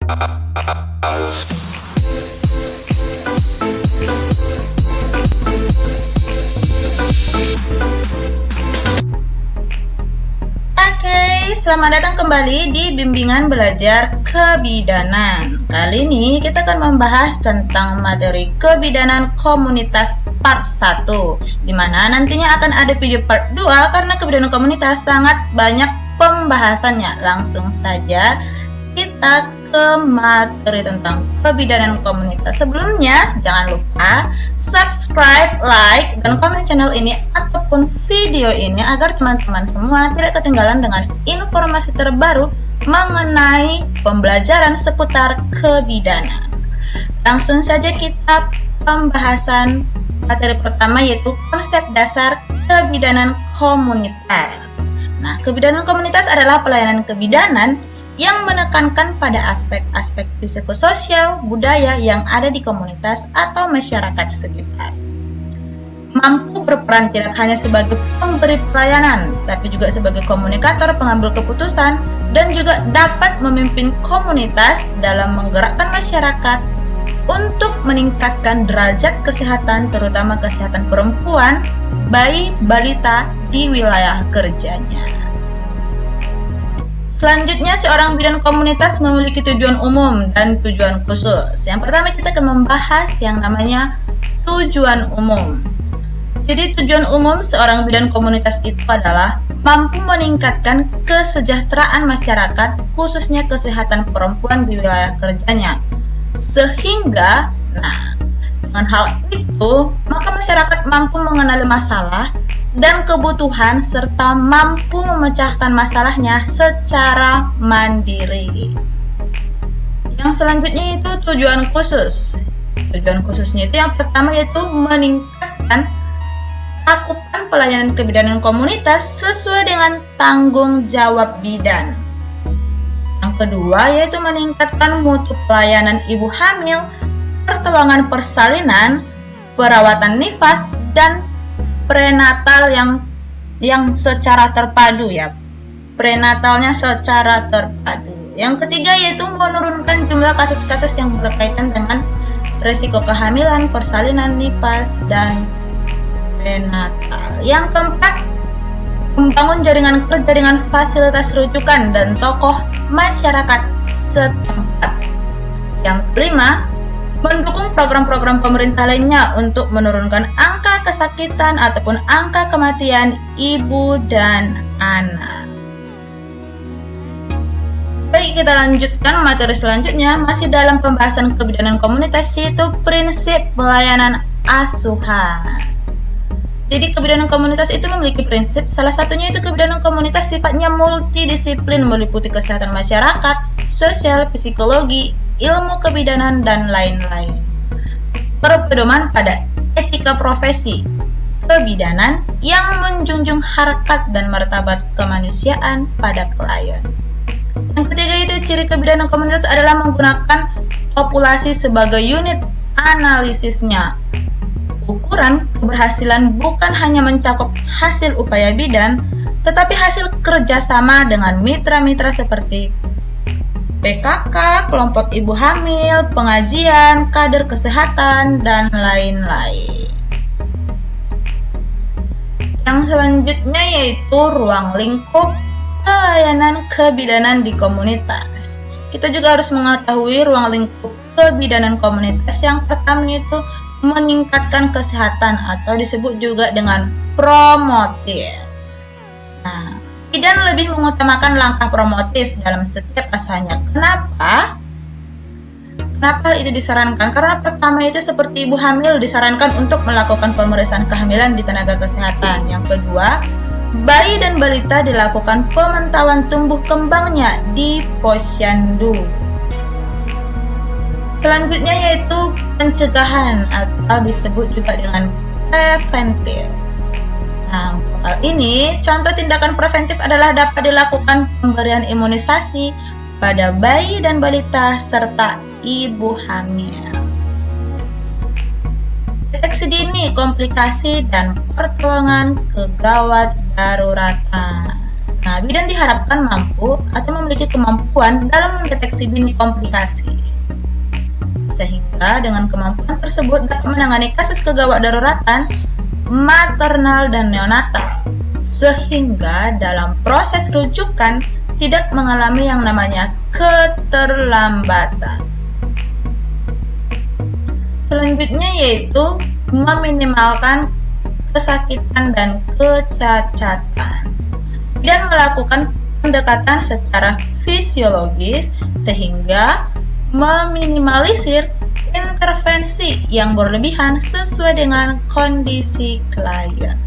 Selamat datang kembali di bimbingan belajar kebidanan. Kali ini kita akan membahas tentang materi kebidanan komunitas part 1, di mana nantinya akan ada video part 2 karena kebidanan komunitas sangat banyak pembahasannya. Langsung saja kita ke materi tentang kebidanan komunitas. Sebelumnya, jangan lupa subscribe, like, dan komen channel ini ataupun video ini agar teman-teman semua tidak ketinggalan dengan informasi terbaru mengenai pembelajaran seputar kebidanan. Langsung saja kita pembahasan materi pertama, yaitu konsep dasar kebidanan komunitas. Nah, kebidanan komunitas adalah pelayanan kebidanan yang menekankan pada aspek-aspek psikososial budaya yang ada di komunitas atau masyarakat sekitar. Mampu berperan tidak hanya sebagai pemberi pelayanan, tapi juga sebagai komunikator pengambil keputusan, dan juga dapat memimpin komunitas dalam menggerakkan masyarakat untuk meningkatkan derajat kesehatan, terutama kesehatan perempuan, bayi, balita di wilayah kerjanya. Selanjutnya, seorang bidan komunitas memiliki tujuan umum dan tujuan khusus. Yang pertama, kita akan membahas yang namanya tujuan umum. Jadi, tujuan umum seorang bidan komunitas itu adalah mampu meningkatkan kesejahteraan masyarakat, khususnya kesehatan perempuan di wilayah kerjanya. Sehingga, dengan hal itu, maka masyarakat mampu mengenali masalah dan kebutuhan serta mampu memecahkan masalahnya secara mandiri. Yang selanjutnya itu tujuan khusus. Tujuan khususnya itu yang pertama yaitu meningkatkan cakupan pelayanan kebidanan komunitas sesuai dengan tanggung jawab bidan. Yang kedua yaitu meningkatkan mutu pelayanan ibu hamil, pertolongan persalinan, perawatan nifas, dan prenatal yang secara terpadu ya. Prenatalnya secara terpadu. Yang ketiga yaitu menurunkan jumlah kasus-kasus yang berkaitan dengan risiko kehamilan, persalinan, nifas, dan prenatal. Yang keempat, membangun jaringan kerja dengan fasilitas rujukan dan tokoh masyarakat setempat. Yang kelima, mendukung program-program pemerintah lainnya untuk menurunkan angka kesakitan ataupun angka kematian ibu dan anak. Baik, kita lanjutkan materi selanjutnya, masih dalam pembahasan kebidanan komunitas, yaitu prinsip pelayanan asuhan. Jadi kebidanan komunitas itu memiliki prinsip, salah satunya itu kebidanan komunitas sifatnya multidisiplin, meliputi kesehatan masyarakat, sosial, psikologi, ilmu kebidanan, dan lain-lain. Berpedoman pada etika profesi kebidanan yang menjunjung harkat dan martabat kemanusiaan pada klien. Yang ketiga itu ciri kebidanan komunitas adalah menggunakan populasi sebagai unit analisisnya. Ukuran keberhasilan bukan hanya mencakup hasil upaya bidan, tetapi hasil kerjasama dengan mitra-mitra seperti PKK, kelompok ibu hamil, pengajian, kader kesehatan, dan lain-lain. Yang selanjutnya yaitu ruang lingkup pelayanan kebidanan di komunitas. Kita juga harus mengetahui ruang lingkup kebidanan komunitas. Yang pertama itu meningkatkan kesehatan atau disebut juga dengan promotif. Bidan lebih mengutamakan langkah promotif dalam setiap asuhannya. Kenapa hal itu disarankan? Karena pertama itu seperti ibu hamil disarankan untuk melakukan pemeriksaan kehamilan di tenaga kesehatan. Yang kedua, bayi dan balita dilakukan pemantauan tumbuh kembangnya di posyandu. Selanjutnya yaitu pencegahan atau disebut juga dengan preventif. Untuk hal ini, contoh tindakan preventif adalah dapat dilakukan pemberian imunisasi pada bayi dan balita serta ibu hamil. Deteksi dini komplikasi dan pertolongan kegawat daruratan. Nah, bidan diharapkan mampu atau memiliki kemampuan dalam mendeteksi dini komplikasi, sehingga dengan kemampuan tersebut dapat menangani kasus kegawat daruratan maternal dan neonatal, sehingga dalam proses rujukan tidak mengalami yang namanya keterlambatan. Selanjutnya yaitu meminimalkan kesakitan dan kecacatan. Bidan melakukan pendekatan secara fisiologis sehingga meminimalisir intervensi yang berlebihan sesuai dengan kondisi klien.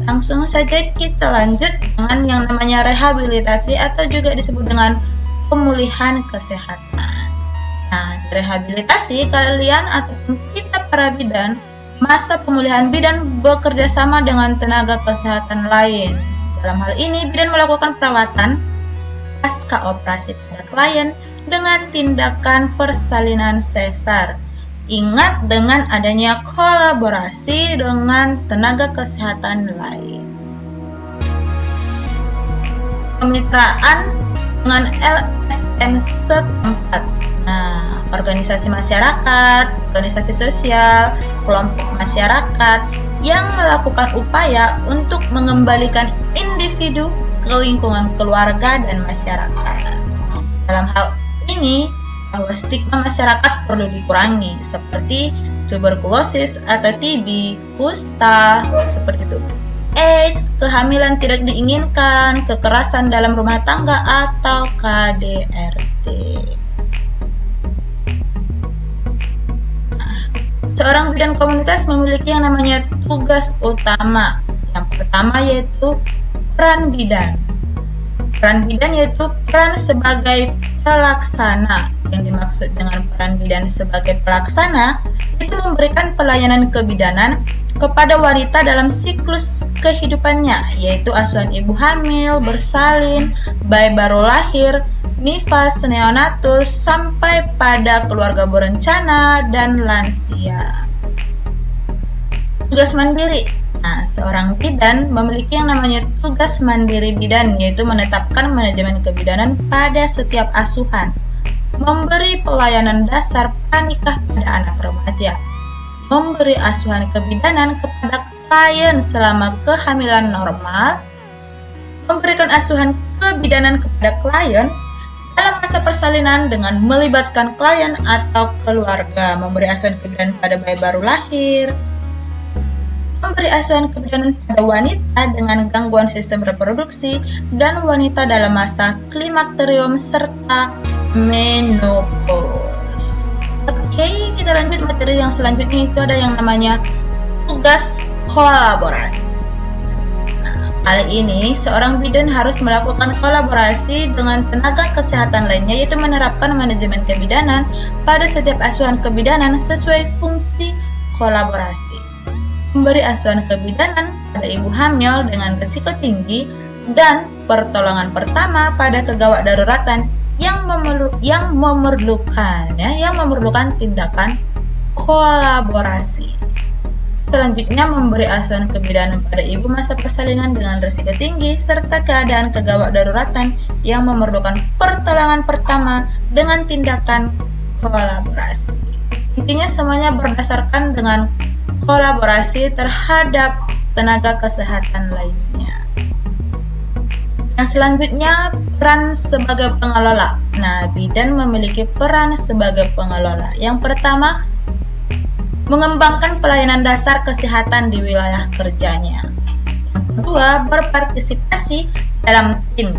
Langsung saja kita lanjut dengan yang namanya rehabilitasi atau juga disebut dengan pemulihan kesehatan. Nah, rehabilitasi kalian ataupun kita para bidan, masa pemulihan bidan bekerja sama dengan tenaga kesehatan lain. Dalam hal ini, bidan melakukan perawatan pasca operasi pada klien dengan tindakan persalinan sesar. Ingat, dengan adanya kolaborasi dengan tenaga kesehatan lain. Kemitraan dengan LSM setempat. Nah, organisasi masyarakat, organisasi sosial, kelompok masyarakat yang melakukan upaya untuk mengembalikan individu ke lingkungan keluarga dan masyarakat. Dalam hal ini, bahwa stigma masyarakat perlu dikurangi, seperti tuberkulosis atau TB, kusta, seperti itu, AIDS, kehamilan tidak diinginkan, kekerasan dalam rumah tangga, atau KDRT. Seorang bidan komunitas memiliki yang namanya tugas utama. Yang pertama yaitu peran bidan. Peran bidan yaitu peran sebagai pelaksana. Yang dimaksud dengan peran bidan sebagai pelaksana itu memberikan pelayanan kebidanan kepada wanita dalam siklus kehidupannya, yaitu asuhan ibu hamil, bersalin, bayi baru lahir, nifas, neonatus, sampai pada keluarga berencana dan lansia. Tugas mandiri. Nah, seorang bidan memiliki yang namanya tugas mandiri bidan, yaitu menetapkan manajemen kebidanan pada setiap asuhan, memberi pelayanan dasar pranikah pada anak remaja, memberi asuhan kebidanan kepada klien selama kehamilan normal, memberikan asuhan kebidanan kepada klien dalam masa persalinan dengan melibatkan klien atau keluarga, memberi asuhan kebidanan pada bayi baru lahir, memberi asuhan kebidanan pada wanita dengan gangguan sistem reproduksi dan wanita dalam masa klimakterium serta menopause. Oke, kita lanjut materi yang selanjutnya, itu ada yang namanya tugas kolaborasi. Nah, kali ini seorang bidan harus melakukan kolaborasi dengan tenaga kesehatan lainnya, yaitu menerapkan manajemen kebidanan pada setiap asuhan kebidanan sesuai fungsi kolaborasi. Memberi asuhan kebidanan pada ibu hamil dengan risiko tinggi dan pertolongan pertama pada kegawat daruratan yang memerlukan tindakan kolaborasi. Selanjutnya, memberi asuhan kebidanan pada ibu masa persalinan dengan risiko tinggi serta keadaan kegawat daruratan yang memerlukan pertolongan pertama dengan tindakan kolaborasi. Intinya semuanya berdasarkan dengan kolaborasi terhadap tenaga kesehatan lainnya. Yang selanjutnya, peran sebagai pengelola. Nah, bidan memiliki peran sebagai pengelola. Yang pertama, mengembangkan pelayanan dasar kesehatan di wilayah kerjanya. Yang kedua, berpartisipasi dalam tim.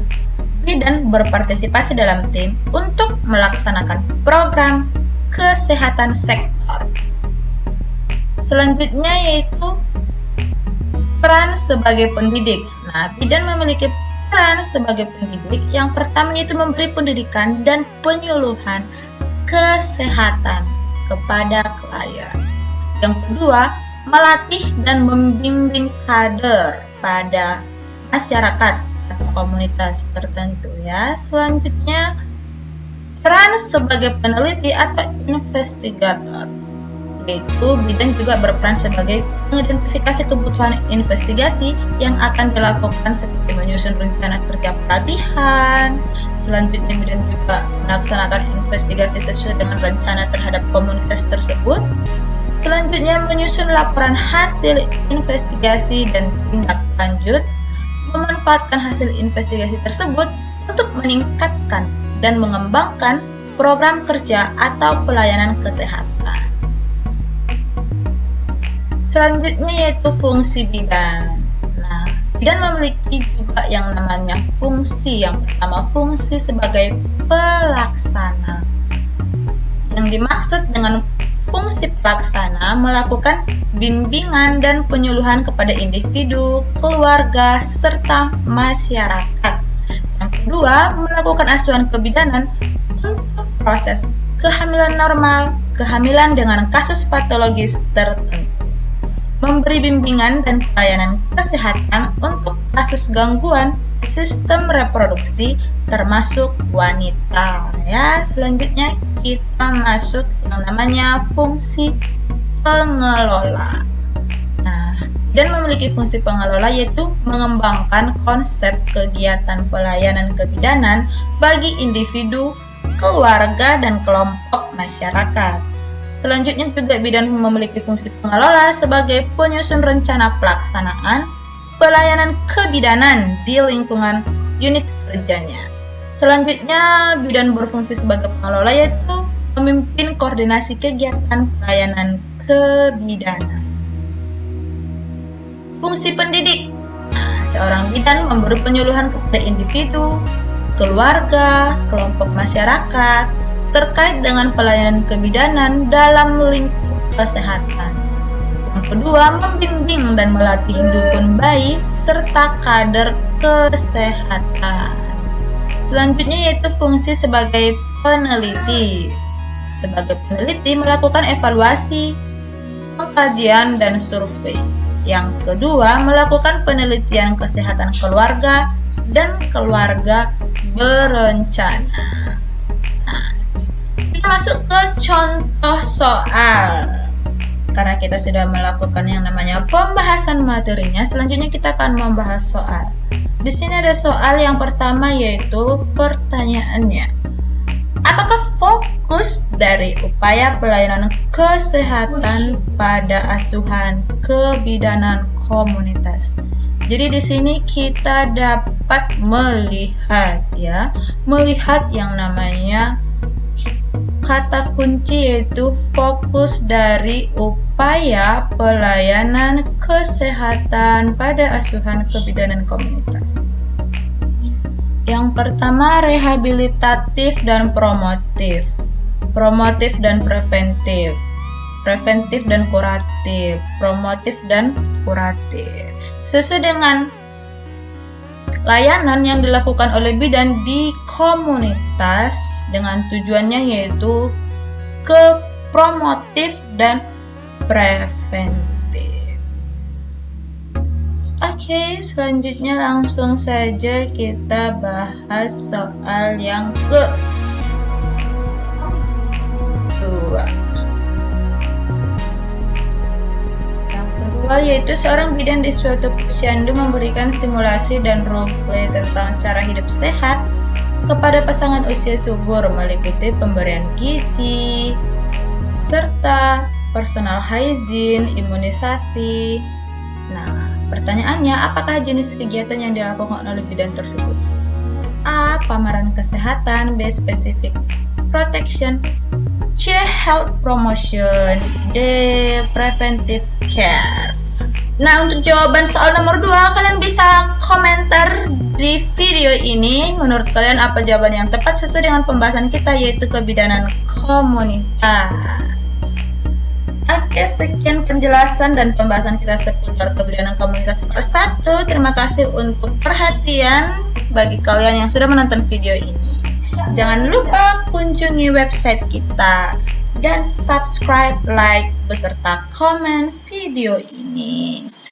Bidan berpartisipasi dalam tim untuk melaksanakan program kesehatan sektor. Selanjutnya yaitu peran sebagai pendidik. Nah, bidan memiliki peran sebagai pendidik. Yang pertama yaitu memberi pendidikan dan penyuluhan kesehatan kepada klien. Yang kedua, melatih dan membimbing kader pada masyarakat atau komunitas tertentu ya. Selanjutnya, peran sebagai peneliti atau investigator. yaitu bidan juga berperan sebagai mengidentifikasi kebutuhan investigasi yang akan dilakukan seperti menyusun rencana kerja pelatihan. Selanjutnya bidan juga melaksanakan investigasi sesuai dengan rencana terhadap komunitas tersebut. Selanjutnya menyusun laporan hasil investigasi dan tindak lanjut, memanfaatkan hasil investigasi tersebut untuk meningkatkan dan mengembangkan program kerja atau pelayanan kesehatan. Selanjutnya yaitu fungsi bidan. Nah, bidan memiliki juga yang namanya fungsi. Yang pertama, fungsi sebagai pelaksana. Yang dimaksud dengan fungsi pelaksana melakukan bimbingan dan penyuluhan kepada individu, keluarga, serta masyarakat. Yang kedua, melakukan asuhan kebidanan untuk proses kehamilan normal, kehamilan dengan kasus patologis tertentu, memberi bimbingan dan pelayanan kesehatan untuk kasus gangguan sistem reproduksi termasuk wanita. Ya, selanjutnya kita masuk yang namanya fungsi pengelola. Nah, dan memiliki fungsi pengelola yaitu mengembangkan konsep kegiatan pelayanan kebidanan bagi individu, keluarga, dan kelompok masyarakat. Selanjutnya juga bidan memiliki fungsi pengelola sebagai penyusun rencana pelaksanaan pelayanan kebidanan di lingkungan unit kerjanya. Selanjutnya bidan berfungsi sebagai pengelola yaitu memimpin koordinasi kegiatan pelayanan kebidanan. Fungsi pendidik. Nah, seorang bidan memberi penyuluhan kepada individu, keluarga, kelompok masyarakat terkait dengan pelayanan kebidanan dalam lingkup kesehatan. Yang kedua, membimbing dan melatih dukun bayi serta kader kesehatan. Selanjutnya yaitu fungsi sebagai peneliti. Sebagai peneliti melakukan evaluasi, pengkajian, dan survei. Yang kedua, melakukan penelitian kesehatan keluarga dan keluarga berencana. Nah, kita masuk ke contoh soal. Karena kita sudah melakukan yang namanya pembahasan materinya, selanjutnya kita akan membahas soal. Di sini ada soal yang pertama yaitu pertanyaannya. Apakah fokus dari upaya pelayanan kesehatan pada asuhan kebidanan komunitas? Jadi di sini kita dapat melihat yang namanya kata kunci yaitu fokus dari upaya pelayanan kesehatan pada asuhan kebidanan komunitas. Yang pertama, rehabilitatif dan promotif, promotif dan preventif, preventif dan kuratif, promotif dan kuratif. Sesuai dengan layanan yang dilakukan oleh bidan di komunitas dengan tujuannya yaitu ke promotif dan preventif. Oke, selanjutnya langsung saja kita bahas soal yang kedua. Yang kedua yaitu seorang bidan di suatu posyandu memberikan simulasi dan role play tentang cara hidup sehat kepada pasangan usia subur meliputi pemberian gizi serta personal hygiene, imunisasi. Nah, pertanyaannya, apakah jenis kegiatan yang dilakukan oleh bidan tersebut? A. Pameran kesehatan. B. Specific protection. C. Health promotion. D. Preventive care. Nah, untuk jawaban soal nomor 2, kalian bisa komentar di video ini. Menurut kalian apa jawaban yang tepat sesuai dengan pembahasan kita yaitu kebidanan komunitas. Oke, sekian penjelasan dan pembahasan kita seputar kebidanan komunitas part 1. Terima kasih untuk perhatian bagi kalian yang sudah menonton video ini. Jangan lupa kunjungi website kita dan subscribe, like, beserta komen video ini.